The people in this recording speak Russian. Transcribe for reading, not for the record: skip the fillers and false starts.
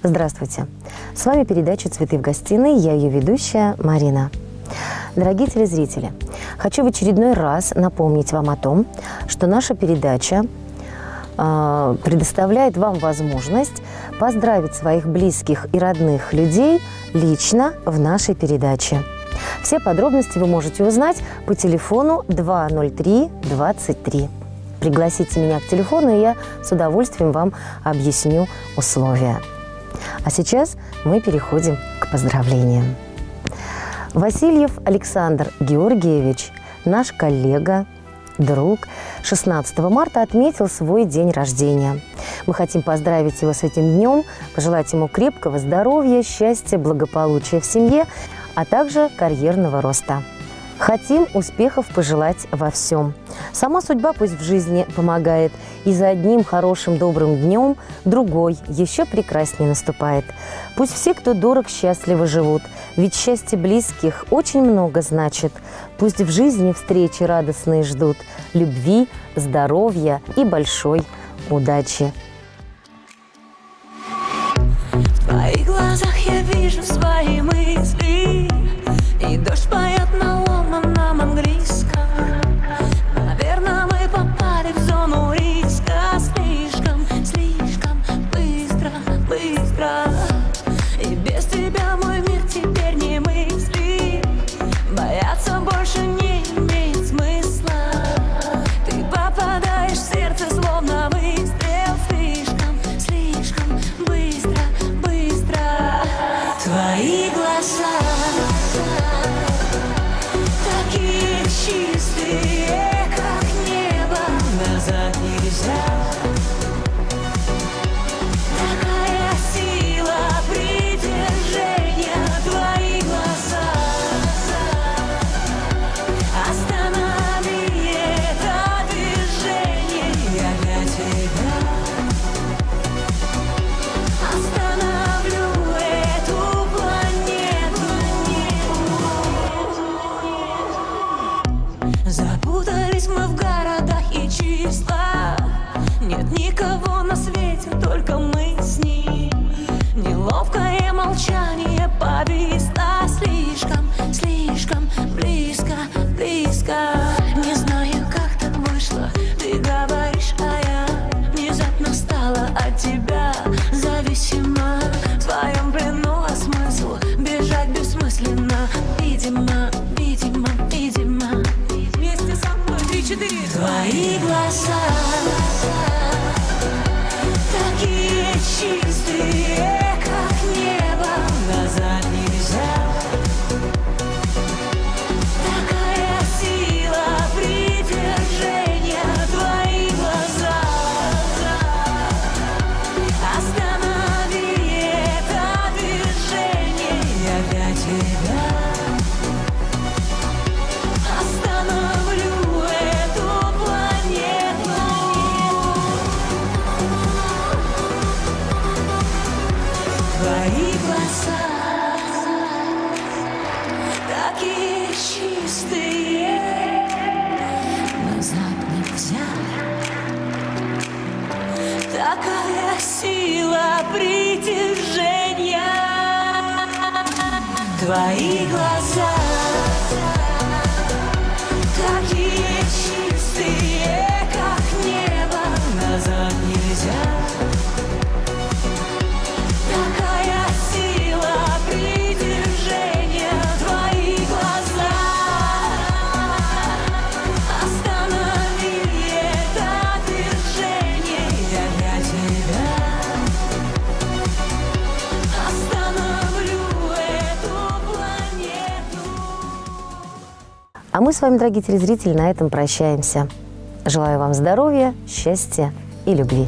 Здравствуйте! С вами передача «Цветы в гостиной», я ее ведущая Марина. Дорогие телезрители, хочу в очередной раз напомнить вам о том, что наша передача предоставляет вам возможность поздравить своих близких и родных людей лично в нашей передаче. Все подробности вы можете узнать по телефону 203 23. Пригласите меня к телефону, и я с удовольствием вам объясню условия. А сейчас мы переходим к поздравлениям. Васильев Александр Георгиевич, наш коллега, друг, 16 марта отметил свой день рождения. Мы хотим поздравить его с этим днем, пожелать ему крепкого здоровья, счастья, благополучия в семье, а также карьерного роста. Хотим успехов пожелать во всем. Сама судьба пусть в жизни помогает, и за одним хорошим добрым днем другой еще прекраснее наступает. Пусть все, кто дорог, счастливо живут, ведь счастье близких очень много значит. Пусть в жизни встречи радостные ждут, любви, здоровья и большой удачи. В твоих глазах я вижу свои мысли, и дождь поет на ломаном английском. Наверное, мы попали в зону риска слишком, слишком быстро, быстро. И без тебя мой мир теперь не мысли. Бояться больше не имеет смысла. Ты попадаешь в сердце, словно выстрел. Слишком, слишком быстро, быстро. Твои глаза такие чистые, как небо, назад нельзя. Такая сила притяжения, твои глаза. Останови это движение, я для тебя остановлю эту планету. Запутались мы в городах и числах. Нет никого на свете, только мы с ним. Неловкое молчание повисло. Слишком, слишком близко, близко. Не знаю, как так вышло. Ты говоришь, а я внезапно стала от тебя зависима. В твоем плену, а смысл бежать бессмысленно. Видимо, видимо, видимо. Вместе со мной 3-4. Твои глаза такие чистые, как небо, назад нельзя. Такая сила притяжения, твои глаза. Останови это движение, я для тебя остановлю эту планету. Твои глаза такие чистые, назад нельзя. Такая сила притяжения, твои глаза такие чистые, как небо, назад нельзя. Такая сила притяжения, твои глаза. Останови это движение, я для тебя остановлю эту планету. А мы с вами, дорогие телезрители, на этом прощаемся. Желаю вам здоровья, счастья и любви.